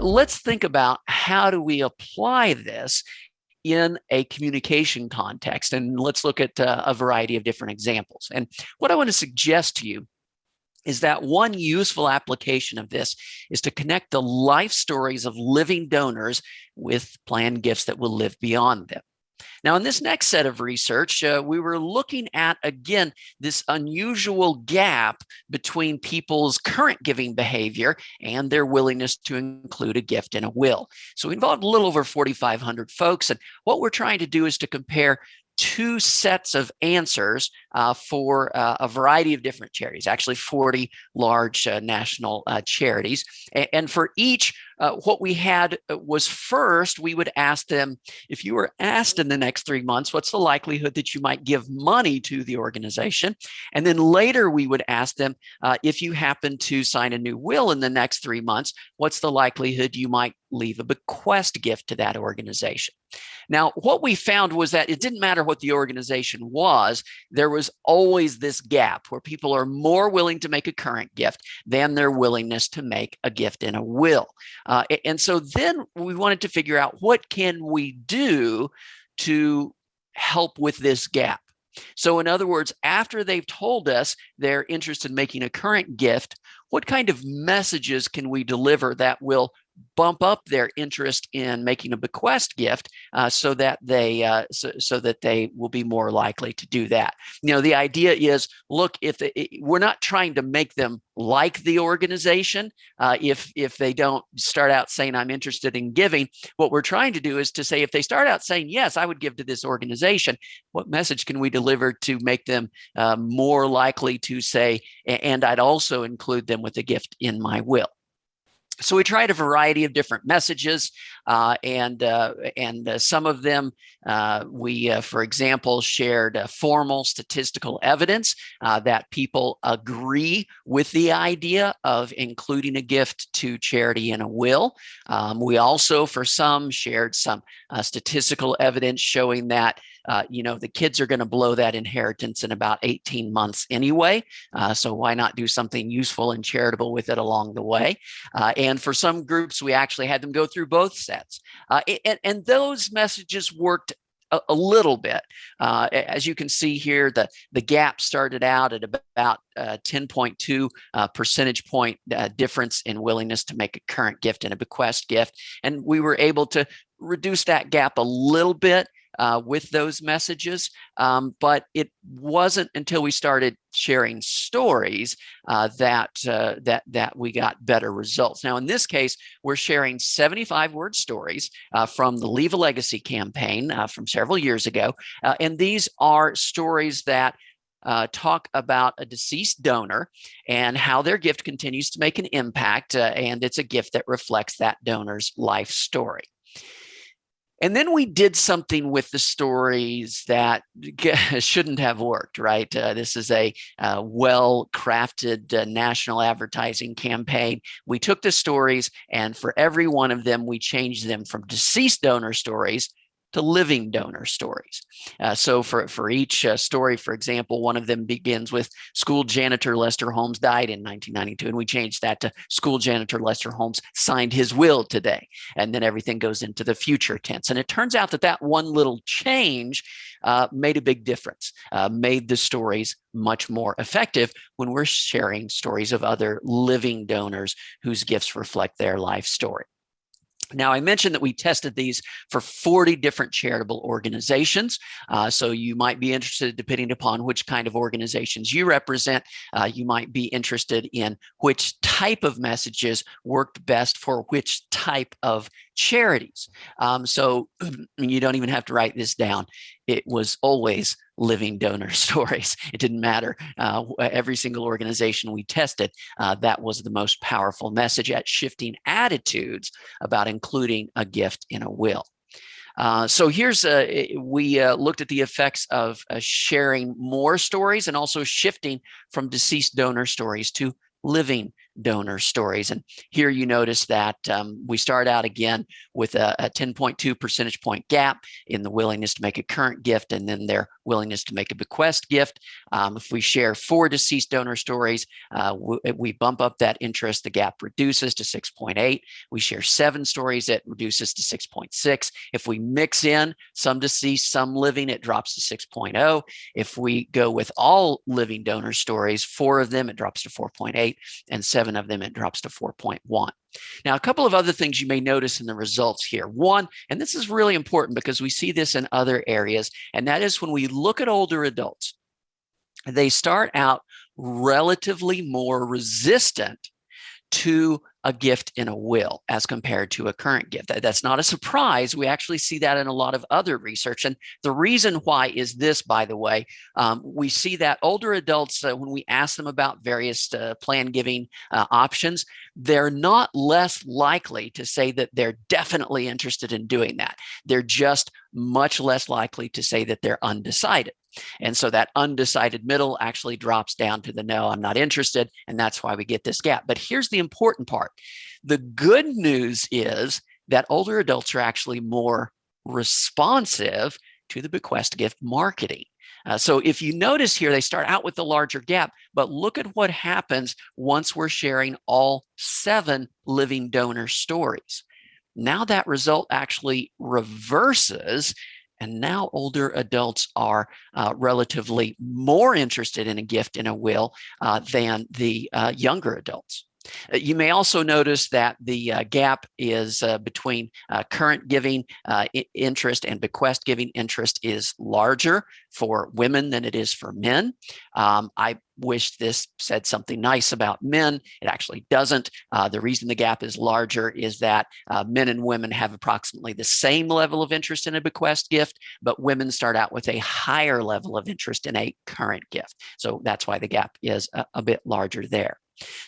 let's think about how do we apply this in a communication context. And let's look at a variety of different examples. And what I want to suggest to you is that one useful application of this is to connect the life stories of living donors with planned gifts that will live beyond them. Now, in this next set of research, we were looking at, again, this unusual gap between people's current giving behavior and their willingness to include a gift in a will. So we involved a little over 4,500 folks. And what we're trying to do is to compare two sets of answers for a variety of different charities, actually 40 large national charities. And for each, what we had was first, we would ask them, if you were asked in the next 3 months, what's the likelihood that you might give money to the organization? And then later we would ask them, if you happen to sign a new will in the next 3 months, what's the likelihood you might leave a bequest gift to that organization? Now, what we found was that it didn't matter what the organization was, there was always this gap where people are more willing to make a current gift than their willingness to make a gift in a will. And so then we wanted to figure out what can we do to help with this gap. So in other words, after they've told us they're interested in making a current gift, what kind of messages can we deliver that will bump up their interest in making a bequest gift so that they will be more likely to do that? You know, the idea is, look, we're not trying to make them like the organization. If they don't start out saying, I'm interested in giving, what we're trying to do is to say, if they start out saying, yes, I would give to this organization, what message can we deliver to make them more likely to say, and I'd also include them with a gift in my will? So we tried a variety of different messages, and some of them we, for example, shared formal statistical evidence that people agree with the idea of including a gift to charity in a will. We also, for some, shared some statistical evidence showing that the kids are going to blow that inheritance in about 18 months anyway. So why not do something useful and charitable with it along the way? And for some groups, we actually had them go through both sets. And those messages worked a little bit. As you can see here, the gap started out at about 10.2 percentage point difference in willingness to make a current gift and a bequest gift. And we were able to reduce that gap a little bit with those messages. But it wasn't until we started sharing stories that we got better results. Now, in this case, we're sharing 75-word stories from the Leave a Legacy campaign from several years ago. And these are stories that talk about a deceased donor and how their gift continues to make an impact. And it's a gift that reflects that donor's life story. And then we did something with the stories that shouldn't have worked, right? This is a well-crafted national advertising campaign. We took the stories, and for every one of them, we changed them from deceased donor stories to living donor stories. So for each story, for example, one of them begins with school janitor Lester Holmes died in 1992, and we changed that to school janitor Lester Holmes signed his will today. And then everything goes into the future tense. And it turns out that one little change made a big difference, made the stories much more effective when we're sharing stories of other living donors whose gifts reflect their life story. Now, I mentioned that we tested these for 40 different charitable organizations. So you might be interested, depending upon which kind of organizations you represent, you might be interested in which type of messages worked best for which type of charities. So you don't even have to write this down. It was always living donor stories. It didn't matter. Every single organization we tested, that was the most powerful message at shifting attitudes about including a gift in a will. So here's, we looked at the effects of sharing more stories and also shifting from deceased donor stories to living donor stories. And here you notice that we start out again with a 10.2 percentage point gap in the willingness to make a current gift and then their willingness to make a bequest gift. If we share 4 deceased donor stories, we bump up that interest. The gap reduces to 6.8. We share 7 stories, it reduces to 6.6. If we mix in some deceased, some living, it drops to 6.0. If we go with all living donor stories, 4 of them, it drops to 4.8, and 7 of them, it drops to 4.1. Now, a couple of other things you may notice in the results here. One, and this is really important because we see this in other areas, and that is when we look at older adults, they start out relatively more resistant to a gift in a will as compared to a current gift. That's not a surprise. We actually see that in a lot of other research. And the reason why is this, by the way, we see that older adults, when we ask them about various plan giving options, they're not less likely to say that they're definitely interested in doing that. They're just much less likely to say that they're undecided. And so that undecided middle actually drops down to the no, I'm not interested. And that's why we get this gap. But here's the important part. The good news is that older adults are actually more responsive to the bequest gift marketing. So if you notice here, they start out with a larger gap, but look at what happens once we're sharing all 7 living donor stories. Now that result actually reverses. And now older adults are relatively more interested in a gift in a will than the younger adults. You may also notice that the gap is between current giving interest and bequest giving interest is larger for women than it is for men. I wish this said something nice about men. It actually doesn't. The reason the gap is larger is that men and women have approximately the same level of interest in a bequest gift, but women start out with a higher level of interest in a current gift. So that's why the gap is a bit larger there.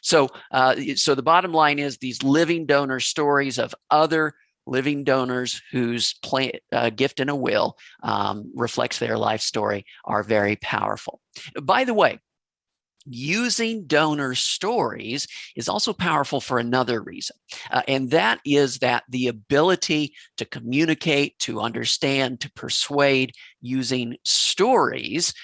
So the bottom line is these living donor stories of other living donors whose gift in a will reflects their life story are very powerful. By the way, using donor stories is also powerful for another reason, and that is that the ability to communicate, to understand, to persuade using stories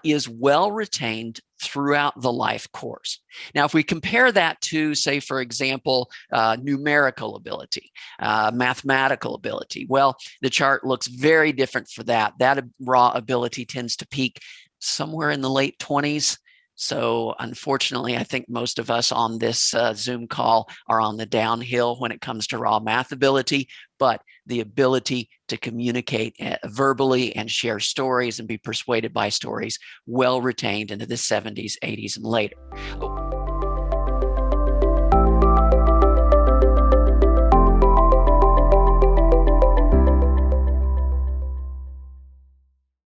is well retained throughout the life course. Now, if we compare that to, say, for example, numerical ability, mathematical ability, well, the chart looks very different for that. That raw ability tends to peak somewhere in the late 20s. So unfortunately, I think most of us on this Zoom call are on the downhill when it comes to raw math ability, but the ability to communicate verbally and share stories and be persuaded by stories well retained into the 70s, 80s, and later.